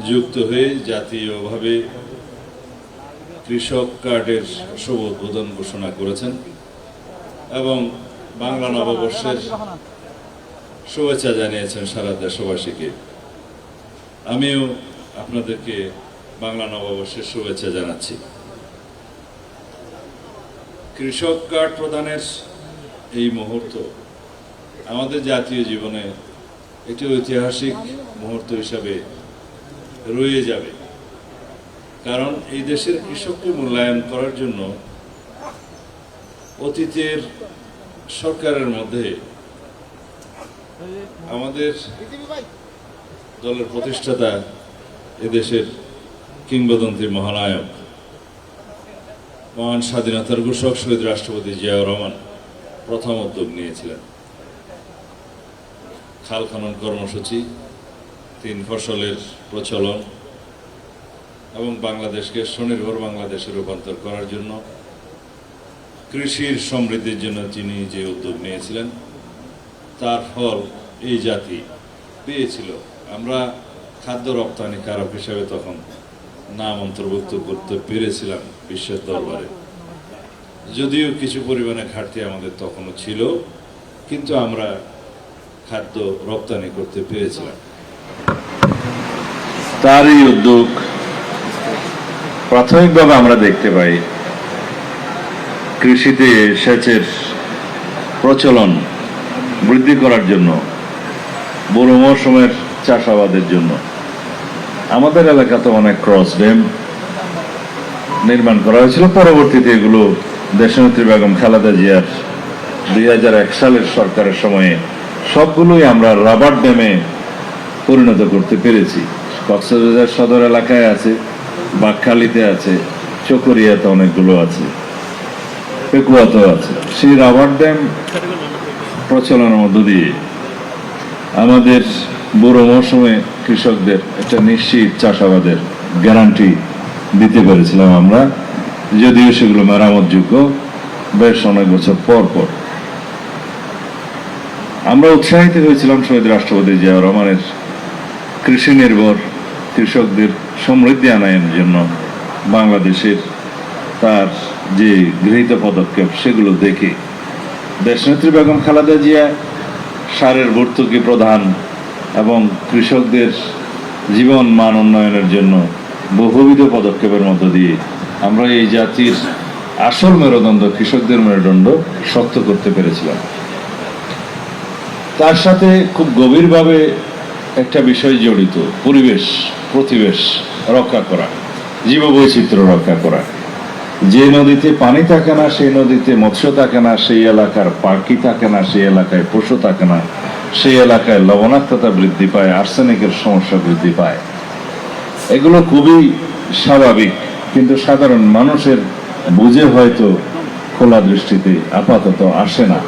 যুক্ত হয়ে জাতীয়ভাবে কৃষক কার্ডের শুভ উদ্বোধন ঘোষণা করেছেন এবং বাংলা নববর্ষের শুভেচ্ছা জানিয়েছেন সারা দেশবাসীকে। আমিও আপনাদেরকে বাংলা নববর্ষের শুভেচ্ছা জানাচ্ছি। কৃষক কার্ড প্রদানের এই মুহূর্ত আমাদের জাতীয় জীবনে একটি ঐতিহাসিক মুহূর্ত হিসাবে রয়ে যাবে, কারণ এই দেশের কৃষককে মূল্যায়ন করার জন্য অতীতের সরকারের মধ্যে আমাদের দলের প্রতিষ্ঠাতা এদেশের কিংবদন্তি মহানায়ক মহান স্বাধীনতার ঘোষক শহীদ রাষ্ট্রপতি জিয়াউর রহমান প্রথম উদ্যোগ নিয়েছিলেন। খাল খনন কর্মসূচি, 3 ফসলের প্রচলন এবং বাংলাদেশকে স্বনির্ভর বাংলাদেশে রূপান্তর করার জন্য, কৃষির সমৃদ্ধির জন্য তিনি যে উদ্যোগ নিয়েছিলেন তার ফল এই জাতি পেয়েছিল। আমরা খাদ্য রপ্তানিকারক হিসেবে তখন নাম অন্তর্ভুক্ত করতে পেরেছিলাম বিশ্বের দরবারে, যদিও কিছু পরিমাণে ঘাটতি আমাদের তখনও ছিল, কিন্তু আমরা খাদ্য রপ্তানি করতে পেরেছিলাম। তারই উদ্যোগ প্রাথমিকভাবে আমরা দেখতে পাই কৃষিতে সেচের প্রচলন বৃদ্ধি করার জন্য, বড় মৌসুমের চাষাবাদের জন্য। আমাদের এলাকাতে অনেক ক্রস ড্যাম নির্মাণ করা হয়েছিল। পরবর্তীতে এগুলো দেশনেত্রী বেগম খালেদা জিয়ার 2001 সালের সরকারের সময়ে সবগুলোই আমরা রাবার ড্যামে পরিণত করতে পেরেছি। কক্সবাজার সদর এলাকায় আছে, বাকখালীতে আছে, চকরিয়াতে অনেকগুলো আছে, পেকুয়াতেও আছে। সেই রাবার ড্যাম প্রচলনের মধ্য দিয়ে আমাদের বুড়ো মৌসুমে কৃষকদের একটা নিশ্চিত চাষাবাদের গ্যারান্টি দিতে পেরেছিলাম আমরা, যদিও সেগুলো মেরামতযোগ্য বেশ অনেক বছর পর পর। আমরা উৎসাহিত হয়েছিলাম শহীদ রাষ্ট্রপতি জিয়াউর রহমানের কৃষি নির্ভর কৃষকদের সমৃদ্ধি আনয়নের জন্য বাংলাদেশের তার যে গৃহীত পদক্ষেপ সেগুলো দেখে দেশনেত্রী বেগম খালেদা জিয়া সারের ভর্তুকি প্রদান এবং কৃষকদের জীবন মান উন্নয়নের জন্য বহুবিধ পদক্ষেপের মধ্য দিয়ে আমরা এই জাতির আসল মেরুদণ্ড, কৃষকদের মেরুদণ্ড শক্ত করতে পেরেছিলাম। তার সাথে খুব গভীরভাবে একটা বিষয় জড়িত, প্রতিবেশ রক্ষা করা, জীববৈচিত্র্য রক্ষা করা। যে নদীতে পানি থাকে না, সেই নদীতে মৎস্য থাকে না, সেই এলাকার পাখি থাকে না, সেই এলাকায় পশু থাকে না, সেই এলাকায় লবণাক্ততা বৃদ্ধি পায়, আর্সেনিকের সমস্যা বৃদ্ধি পায়। এগুলো খুবই স্বাভাবিক, কিন্তু সাধারণ মানুষের বুঝে হয়তো খোলা দৃষ্টিতে আপাতত আসে না।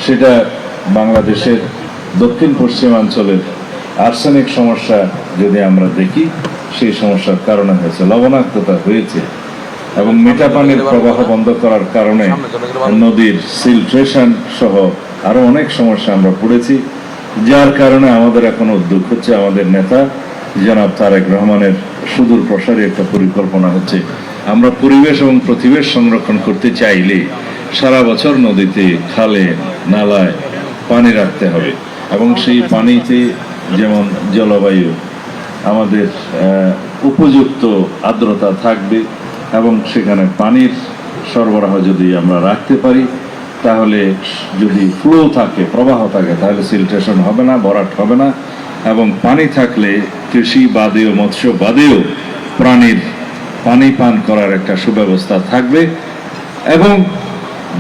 সেটা বাংলাদেশের দক্ষিণ পশ্চিমাঞ্চলের আর্সেনিক সমস্যা যদি আমরা দেখি, সেই সমস্যার কারণে হয়েছে, লবণাক্ততা হয়েছে এবং মিঠা পানির প্রবাহ বন্ধ করার কারণে নদীর সিলট্রেশন সহ আরো অনেক সমস্যা আমরা পড়েছি। যার কারণে আমাদের এখন উদ্যোগ হচ্ছে, আমাদের নেতা জনাব তারেক রহমানের সুদূর প্রসারী একটা পরিকল্পনা হচ্ছে। আমরা পরিবেশ এবং প্রতিবেশ সংরক্ষণ করতে চাইলে সারা বছর নদীতে, খালে, নালায় পানি রাখতে হবে এবং সেই পানিতে যেমন জলবায়ু আমাদের উপযুক্ত আর্দ্রতা থাকবে এবং সেখানে পানির সরবরাহ যদি আমরা রাখতে পারি, তাহলে যদি ফ্লো থাকে, প্রবাহ থাকে, তাহলে সিলট্রেশন হবে না, ভরাট হবে না এবং পানি থাকলে কৃষি বাদেও, মৎস্য বাদেও প্রাণীর পানি পান করার একটা সুব্যবস্থা থাকবে এবং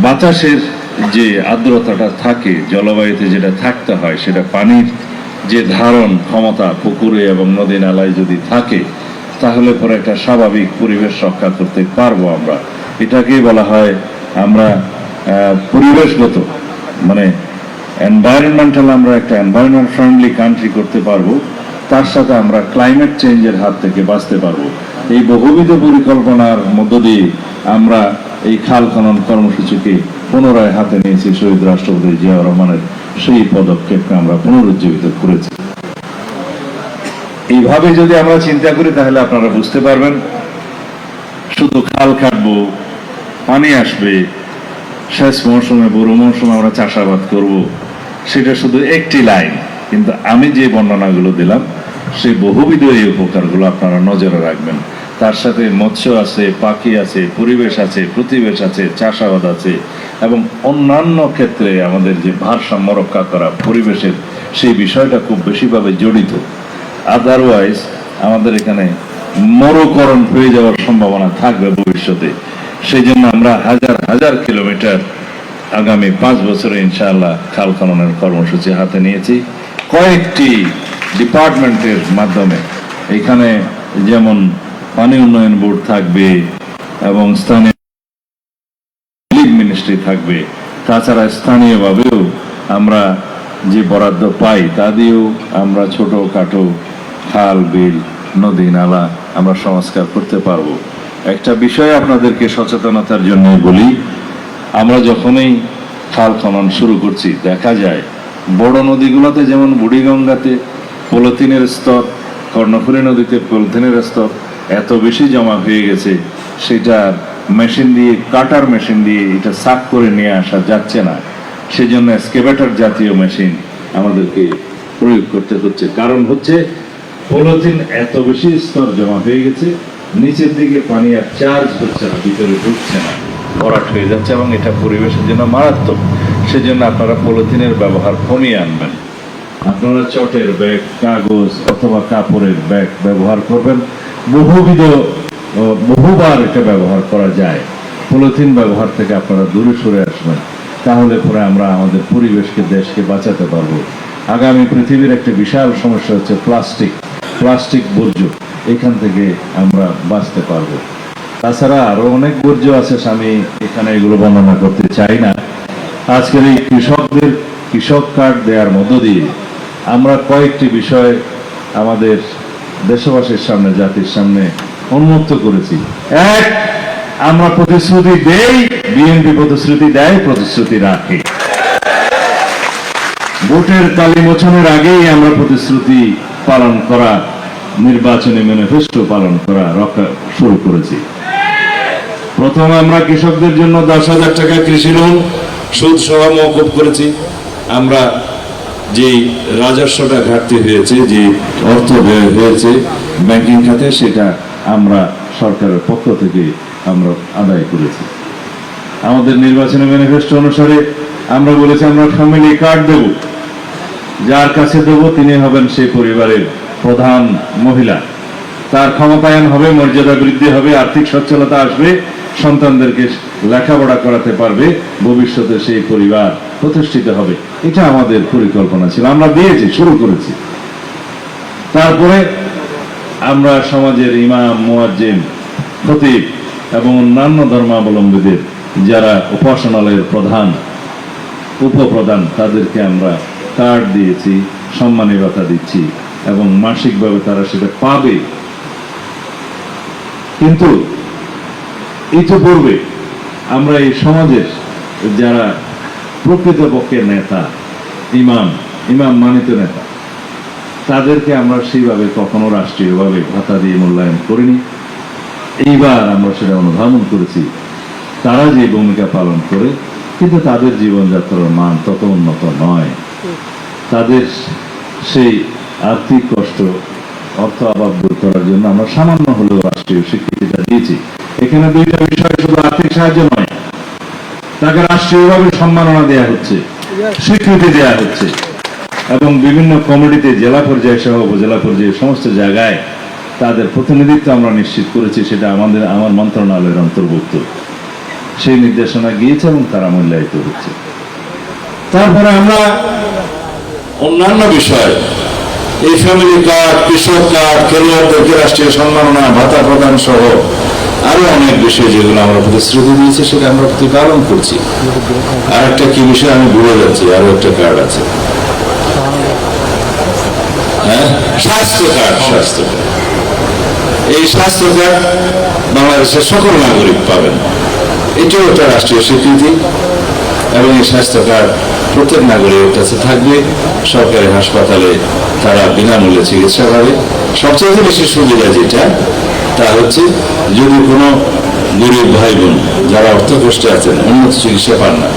বাতাসের যে আর্দ্রতাটা থাকে, জলবায়ুতে যেটা থাকতে হয়, সেটা পানির যে ধারণ ক্ষমতা পুকুরে এবং নদী নালায় যদি থাকে, তাহলে পরে একটা স্বাভাবিক পরিবেশ রক্ষা করতে পারবো আমরা। এটাকেই বলা হয় আমরা পরিবেশগত, মানে এনভায়রনমেন্টাল, আমরা একটা এনভায়রনমেন্ট ফ্রেন্ডলি কান্ট্রি করতে পারবো। তার সাথে আমরা ক্লাইমেট চেঞ্জের হাত থেকে বাঁচতে পারবো। এই বহুবিধ পরিকল্পনার মধ্য দিয়ে আমরা এই খাল খনন কর্মসূচিকে পুনরায় হাতে নিয়েছি। শহীদ রাষ্ট্রপতি জিয়াউর রহমানের সেই পদক্ষেপকে আমরা পুনরুজ্জীবিত করেছি। এইভাবে যদি আমরা চিন্তা করি তাহলে আপনারা বুঝতে পারবেন শুধু খাল কাটবো, পানি আসবে, শেষ মৌসুমে বড় মৌসুমে আমরা চাষাবাদ করব, সেটা শুধু একটি লাইন। কিন্তু আমি যে বর্ণনাগুলো দিলাম সেই বহুবিধ এই উপকারগুলো আপনারা নজরে রাখবেন। তার সাথে মৎস্য আছে, পাখি আছে, পরিবেশ আছে, প্রতিবেশ আছে, চাষাবাদ আছে, এবং অন্যান্য ক্ষেত্রে আমাদের যে ভারসাম্য রক্ষা করা পরিবেশের, সেই বিষয়টা খুব বেশিভাবে জড়িত। আদারওয়াইজ আমাদের এখানে মরুকরণ হয়ে যাওয়ার সম্ভাবনা থাকবে ভবিষ্যতে। সেই জন্য আমরা হাজার হাজার কিলোমিটার আগামী 5 বছরে ইনশাআল্লাহ খাল খননের কর্মসূচি হাতে নিয়েছি কয়েকটি ডিপার্টমেন্টের মাধ্যমে। এখানে যেমন পানি উন্নয়ন বোর্ড থাকবে এবং স্থানীয় মিনিস্ট্রি থাকবে, তাছাড়া স্থানীয়ভাবেও আমরা যে বরাদ্দ পাই তা দিয়েও আমরা ছোটখাটো খাল, বিল, নদী, নালা আমরা সংস্কার করতে পারবো। একটা বিষয় আপনাদেরকে সচেতনতার জন্য বলি, আমরা যখনই খাল খনন শুরু করছি দেখা যায় বড় নদীগুলোতে যেমন বুড়িগঙ্গাতে পলিথিনের স্তর, কর্ণফুলী নদীতে পলিথিনের স্তর এত বেশি জমা হয়ে গেছে, সেটা মেশিন দিয়ে, কাটার মেশিন দিয়ে এটা সাফ করে নিয়ে আসা যাচ্ছে না। সেজন্য এক্সকেভেটর জাতীয় মেশিন আমাদেরকে প্রয়োগ করতে হচ্ছে। কারণ হচ্ছে পলিথিন এত বেশি স্তর জমা হয়ে গেছে, নিচের দিকে পানি আর চার্জ হচ্ছে না, ভিতরে ঢুকছে না, ভরাট হয়ে যাচ্ছে, এবং এটা পরিবেশের জন্য মারাত্মক। সেজন্য আপনারা পলিথিনের ব্যবহার কমিয়ে আনবেন। আপনারা চটের ব্যাগ, কাগজ অথবা কাপড়ের ব্যাগ ব্যবহার করবেন। বহুবার এটা ব্যবহার করা যায়। পলিথিন ব্যবহার থেকে আপনারা দূরে সরে আসবেন, তাহলে পরে আমরা আমাদের পরিবেশকে, দেশকে বাঁচাতে পারবো। আগামী পৃথিবীর একটা বিশাল সমস্যা হচ্ছে প্লাস্টিক বর্জ্য, এখান থেকে আমরা বাঁচতে পারবো। তাছাড়া আরো অনেক বর্জ্য আছে, আমি এখানে এগুলো বর্ণনা করতে চাই না। আজকের এই কৃষক কার্ড দেওয়ার মধ্য দিয়ে আমরা কয়েকটি বিষয় আমাদের দেশবাসীর সামনে, জাতির সামনে উন্মুক্ত করেছি। এক, আমরা প্রতিশ্রুতি দেই, বিএনপি প্রতিশ্রুতি দেয়, প্রতিশ্রুতি রাখে। ভোটের কালি মোছনের আগেই আমরা প্রতিশ্রুতি পালন করা, নির্বাচনী ম্যানিফেস্টো পালন করা রক্ষা শুরু করেছি। প্রথম আমরা কৃষকদের জন্য 10,000 টাকা কৃষি লোন সুদ সহ মওকুফ করেছি। আমরা যে রাজস্বটা ঘাটতি হয়েছে, যে অর্থ ব্যয় হয়েছে ব্যাংকিং খাতে, সেটা আমরা সরকারের পক্ষ থেকে আমরা আদায় করেছি। আমাদের নির্বাচনী ম্যানিফেস্টো অনুসারে আমরা বলেছি আমরা ফ্যামিলি কার্ড দেব, যার কাছে দেব তিনি হবেন সেই পরিবারের প্রধান মহিলা, তার ক্ষমতায়ন হবে, মর্যাদা বৃদ্ধি হবে, আর্থিক সচ্ছলতা আসবে, সন্তানদেরকে লেখাপড়া করাতে পারবে, ভবিষ্যতে সেই পরিবার প্রতিষ্ঠিত হবে। এটা আমাদের পরিকল্পনা ছিল, আমরা দিয়েছি, শুরু করেছি। তারপরে আমরা সমাজের ইমাম, মুয়াজ্জিন, খতিব এবং অন্যান্য ধর্মাবলম্বীদের যারা উপাসনালয়ের প্রধান, উপপ্রধান, তাদেরকে আমরা কার্ড দিয়েছি, সম্মানী ভাতা দিচ্ছি, এবং মাসিকভাবে তারা সেটা পাবে। কিন্তু ইতিপূর্বে আমরা এই সমাজের যারা প্রকৃতপক্ষে নেতা, ইমাম মানিত নেতা, তাদেরকে আমরা সেইভাবে কখনো রাষ্ট্রীয়ভাবে ভাতা দিয়ে মূল্যায়ন করিনি। এইবার আমরা সেটা অনুধাবন করেছি, তারা যে ভূমিকা পালন করে, কিন্তু তাদের জীবনযাত্রার মান তত উন্নত নয়। তাদের সেই আর্থিক কষ্ট, অর্থ অভাব দূর করার জন্য আমরা সামান্য হলেও রাষ্ট্রীয় স্বীকৃতিটা দিয়েছি। এখানে দুইটা বিষয়, শুধু আর্থিক সাহায্য নয়, তাকে রাষ্ট্রীয়ভাবে সম্মাননা দেয়া হচ্ছে, স্বীকৃতি দেয়া হচ্ছে, এবং বিভিন্ন কমিটিতে জেলা পর্যায়ে সহ উপজেলা পর্যায়ে সমস্ত জায়গায় তাদের প্রতিনিধিত্ব আমরা নিশ্চিত করেছি। সেটা আমার মন্ত্রণালয়ের অন্তর্ভুক্ত। সেই নির্দেশনা গিয়েছে এবং তারা মূল্যায়িত হচ্ছে। তারপরে আমরা অন্যান্য বিষয়, এই ফ্যামিলি কার্ড, কৃষক কার্ড, খেলোয়াড়দেরকে রাষ্ট্রীয় সম্মাননা ভাতা প্রদান সহ আরো অনেক বিষয় যেগুলো আমরা প্রতিশ্রুতি দিয়েছি, সেটা আমরা প্রতিপালন করছি। আর একটা কি বিষয় আমি ভুলে যাচ্ছি, আরো একটা কার্ড আছে, হ্যাঁ, স্বাস্থ্য কার্ড। এই স্বাস্থ্য কার্ড বাংলাদেশের সকল নাগরিক পাবেন, এটাও একটা রাষ্ট্রীয় স্বীকৃতি। এবং এই স্বাস্থ্য কার্ড প্রত্যেক নাগরিকের কাছে থাকবে, সরকারি হাসপাতালে তারা বিনামূল্যে চিকিৎসা পাবে। সবচেয়ে বেশি সুবিধা যেটা তা হচ্ছে যদি কোনো গরিব ভাই বোন যারা অর্থ কষ্টে আছেন উন্নত চিকিৎসা পান না,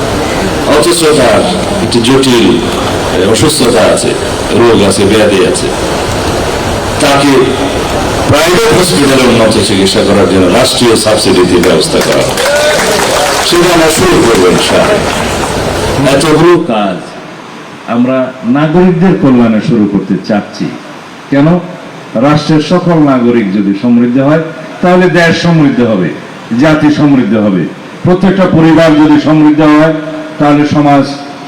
অথচ তার একটি জটিল অসুস্থতা আছে, রোগ আছে, ব্যাধি আছে, তাকে প্রাইভেট হসপিটালে উন্নত চিকিৎসা করার জন্য রাষ্ট্রীয় সাবসিডিতে ব্যবস্থা করা হবে। সেটা আমরা শুরু করবো ইনশাআল্লাহ। এতগুলো কাজ আমরা নাগরিকদের কল্যাণে শুরু করতে চাচ্ছি। কেন? রাষ্ট্রের সকল নাগরিক যদি সমৃদ্ধ হয় তাহলে দেশ সমৃদ্ধ হবে, জাতি সমৃদ্ধ হবে। প্রত্যেকটা পরিবার যদি সমৃদ্ধ হয় তাহলে সমাজ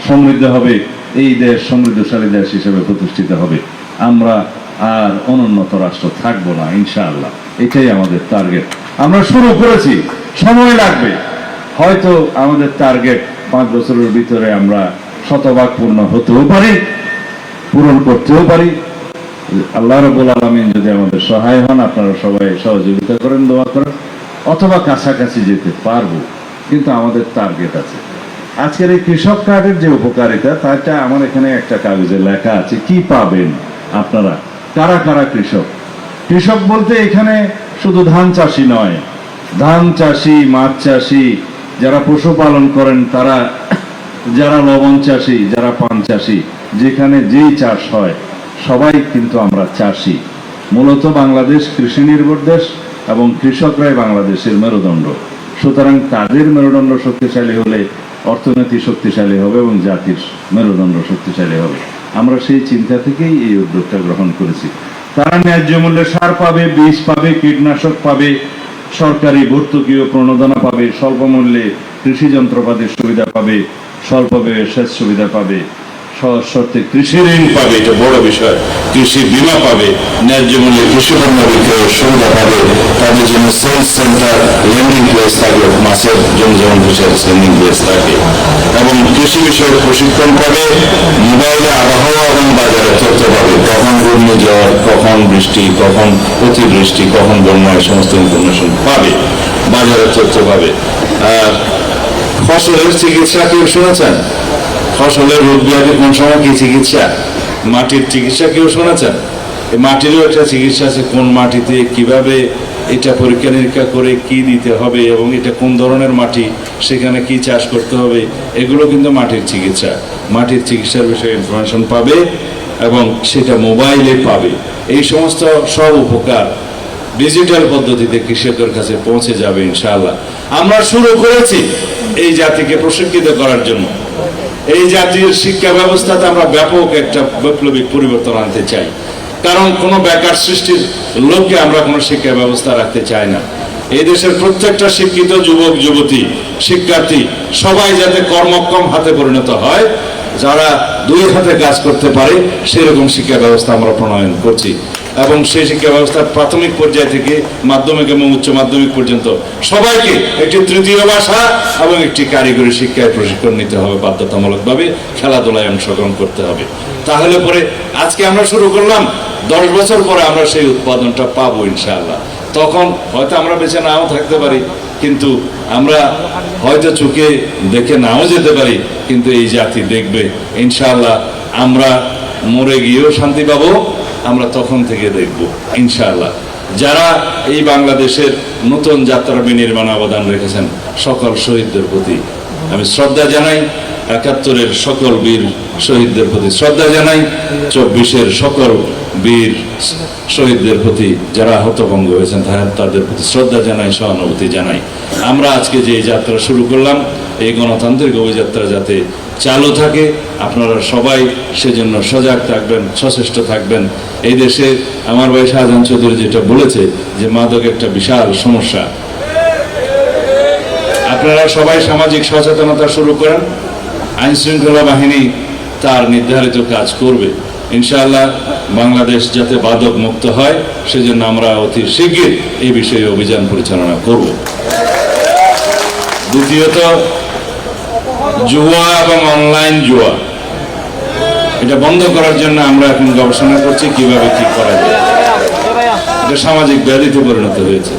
সমৃদ্ধ হবে, এই দেশ সমৃদ্ধশালী দেশ হিসেবে প্রতিষ্ঠিত হবে। আমরা আর অনুন্নত রাষ্ট্র থাকবো না ইনশাআল্লাহ। এটাই আমাদের টার্গেট। আমরা শুরু করেছি, সময় লাগবে। হয়তো আমাদের টার্গেট 5 বছরের ভিতরে আমরা শতভাগ পূর্ণ হতেও পারি, পূরণ করতেও পারি। আল্লাহ রাব্বুল আলামিন যদি আমাদের সহায় হন, আপনারা সবাই সহযোগিতা করেন, দোয়া করেন, অথবা কাছাকাছি যেতে পারবো। কিন্তু আমাদের টার্গেট আছে। আজকের এই কৃষক কার্ডের যে উপকারিতা, তাটা আমার এখানে একটা কাগজে লেখা আছে। কি পাবেন আপনারা? কারা কারা কৃষক? কৃষক বলতে এখানে শুধু ধান চাষি নয়, ধান চাষি, মাছ চাষি, যারা পশুপালন করেন তারা, যারা লবণ চাষি, যারা পান চাষি, যেখানে যেই চাষ হয় সবাই কিন্তু আমরা চাষি। মূলত বাংলাদেশ কৃষি নির্ভর দেশ এবং কৃষকরাই বাংলাদেশের মেরুদণ্ড। সুতরাং তাদের মেরুদণ্ড শক্তিশালী হলে অর্থনীতি শক্তিশালী হবে এবং জাতির মেরুদণ্ড শক্তিশালী হবে। আমরা সেই চিন্তা থেকেই এই উদ্যোগটা গ্রহণ করেছি। তারা ন্যায্য মূল্যে সার পাবে, বীজ পাবে, কীটনাশক পাবে, সরকারি ভর্তুকি ও প্রণোদনা পাবে, স্বল্প মূল্যে কৃষি যন্ত্রপাতির সুবিধা পাবে, স্বল্প ব্যয়ে সেচ সুবিধা পাবে, সহজ শর্তে কৃষি ঋণ পাবে, এটা বড় বিষয়। কৃষি বীমা পাবে, ন্যায্য মূল্যে কৃষি পণ্য বিক্রয়ের সুবিধা পাবে, তাদের জন্য সেলস সেন্টার, লেন্ডিং প্লেস থাকবে, মাছের জন্য যেমন ফিশারি লেন্ডিং প্লেস থাকে, এবং কৃষি বিষয়ে প্রশিক্ষণ পাবে, মোবাইলে আবহাওয়া এবং বাজারে তথ্য পাবে, কখন ঘূর্ণিঝড়, কখন বৃষ্টি, কখন অতিবৃষ্টি, কখন বন্যা, এই সমস্ত ইনফরমেশন পাবে, বাজারে তথ্য পাবে। আর ফসলের চিকিৎসা কেউ শুনেছেন? ফসলের রোগ ব্যাধি কোন সময় কি চিকিৎসা? মাটির চিকিৎসা কেউ শুনেছেন? এই মাটিরও একটা চিকিৎসা আছে, কোন মাটিতে কিভাবে এটা পরীক্ষা নিরীক্ষা করে কি দিতে হবে এবং এটা কোন ধরনের মাটি, সেখানে কি চাষ করতে হবে, এগুলো কিন্তু মাটির চিকিৎসা। মাটির চিকিৎসার বিষয়ে ইনফরমেশন পাবে এবং সেটা মোবাইলে পাবে। এই সমস্ত সব উপকার ডিজিটাল পদ্ধতিতে কৃষকের কাছে পৌঁছে যাবে ইনশাআল্লাহ। আমরা শুরু করেছি এই জাতিকে প্রশিক্ষিত করার জন্য। এই জাতির শিক্ষা ব্যবস্থাতে আমরা ব্যাপক একটা বৈপ্লবিক পরিবর্তন আনতে চাই। কারণ কোনো বেকার সৃষ্টির লক্ষ্যে আমরা কোনো শিক্ষা ব্যবস্থা রাখতে চাই না। এই দেশের প্রত্যেকটা শিক্ষিত যুবক যুবতী, শিক্ষার্থী সবাই যাতে কর্মক্ষম হাতে পরিণত হয়, যারা 2 হাতে কাজ করতে পারে, সেরকম শিক্ষা ব্যবস্থা আমরা প্রণয়ন করছি। এবং সেই শিক্ষা ব্যবস্থার প্রাথমিক পর্যায় থেকে মাধ্যমিক এবং উচ্চ মাধ্যমিক পর্যন্ত সবাইকে একটি তৃতীয় ভাষা এবং একটি কারিগরি শিক্ষায় প্রশিক্ষণ নিতে হবে বাধ্যতামূলকভাবে, খেলাধুলায় অংশগ্রহণ করতে হবে। তাহলে পরে আজকে আমরা শুরু করলাম, 10 বছর পরে আমরা সেই উৎপাদনটা পাবো ইনশাআল্লাহ। তখন হয়তো আমরা বেঁচে নাও থাকতে পারি, কিন্তু আমরা হয়তো চোখে দেখে নাও যেতে পারি, কিন্তু এই জাতি দেখবে ইনশাআল্লাহ। আমরা মরে গিয়েও শান্তি পাবো, আমরা তখন থেকে দেখব ইনশাআল্লাহ। যারা এই বাংলাদেশের নতুন যাত্রা বিনির্মাণে অবদান রেখেছেন, সকল শহীদদের প্রতি আমি শ্রদ্ধা জানাই। 71-এর সকল বীর শহীদদের প্রতি শ্রদ্ধা জানাই। 24-এর সকল বীর শহীদদের প্রতি যারা হতভঙ্গ হয়েছেন তাদের প্রতি শ্রদ্ধা জানাই, সহানুভূতি জানাই। আমরা আজকে যে যাত্রা শুরু করলাম, এই গণতান্ত্রিক অভিযাত্রা যাতে চালু থাকে, আপনারা সবাই সেজন্য সজাগ থাকবেন, সচেষ্ট থাকবেন। এই দেশে আমার ভাই শাহজাহান চৌধুরী যেটা বলেছে যে মাদক একটা বিশাল সমস্যা, আপনারা সবাই সামাজিক সচেতনতা শুরু করেন। আইন শৃঙ্খলা বাহিনী তার নির্ধারিত কাজ করবে ইনশাআল্লাহ। বাংলাদেশ যাতে মাদক মুক্ত হয়, সেজন্য আমরা অতি শীঘ্র এই বিষয়ে অভিযান পরিচালনা করব। দ্বিতীয়ত, জুয়া এবং অনলাইন জুয়া, এটা বন্ধ করার জন্য আমরা এখন গবেষণা করছি কিভাবে কি করা যায়। এটা সামাজিক ব্যাধিতে পরিণত হয়েছে।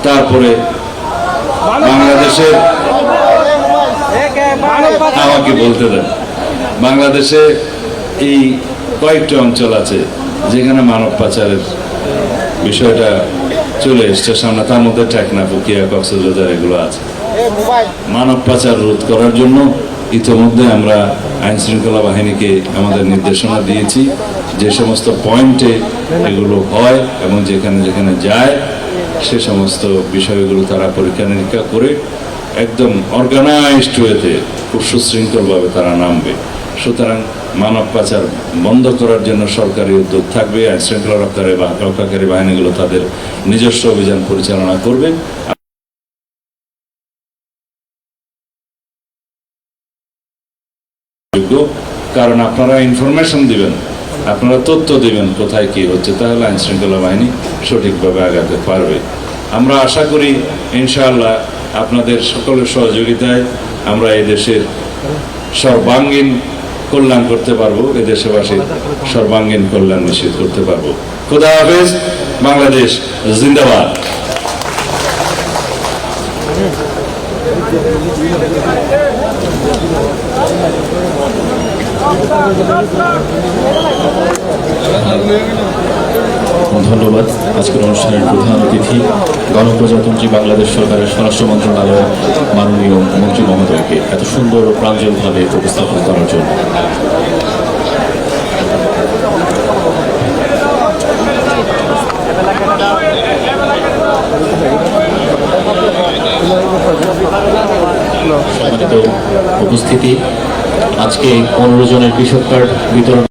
তারপরে বাংলাদেশে, আমাকে বলতে দেন, বাংলাদেশে এই কয়েকটি অঞ্চল আছে যেখানে মানব পাচারের বিষয়টা চলে এসছে সামনে, তার মধ্যে টেকনাফ, পুকিয়া, কক্সবাজার এগুলো আছে। মানব পাচার রোধ করার জন্য ইতিমধ্যে আমরা আইন শৃঙ্খলা বাহিনীকে আমাদের নির্দেশনা দিয়েছি যে সমস্ত পয়েন্টে এগুলো হয় এবং যেখানে যেখানে যায় সে সমস্ত বিষয়গুলো তারা পরীক্ষা নিরীক্ষা করে একদম অর্গানাইজড ওয়েতে খুব সুশৃঙ্খলভাবে তারা নামবে। সুতরাং মানব পাচার বন্ধ করার জন্য সরকারি উদ্যোগ থাকবে, আইন শৃঙ্খলা রক্ষাকারী বাহিনীগুলো তাদের নিজস্ব অভিযান পরিচালনা করবে। কারণ আপনারা ইনফরমেশন দিবেন, আপনারা তথ্য দিবেন কোথায় কি হচ্ছে, তাহলে আইন শৃঙ্খলা বাহিনী সঠিকভাবে আগাতে পারবে। আমরা আশা করি ইনশাআল্লাহ আপনাদের সকলের সহযোগিতায় আমরা এই দেশের সর্বাঙ্গীন কল্যাণ করতে পারবো, এই দেশবাসীর সর্বাঙ্গীন কল্যাণ নিশ্চিত করতে পারবো। খোদা হাফেজ, বাংলাদেশ জিন্দাবাদ। ধন্যবাদ। আজকের অনুষ্ঠানের প্রধান অতিথি গণপ্রজাতন্ত্রী বাংলাদেশ সরকারের স্বরাষ্ট্র মন্ত্রণালয়ের মাননীয় মন্ত্রী মহোদয়কে এত সুন্দর ও প্রাঞ্জলভাবে উপস্থাপন করার জন্য। সম্মানিত উপস্থিতি, আজকে 15 জনের কৃষক কার্ড বিতরণ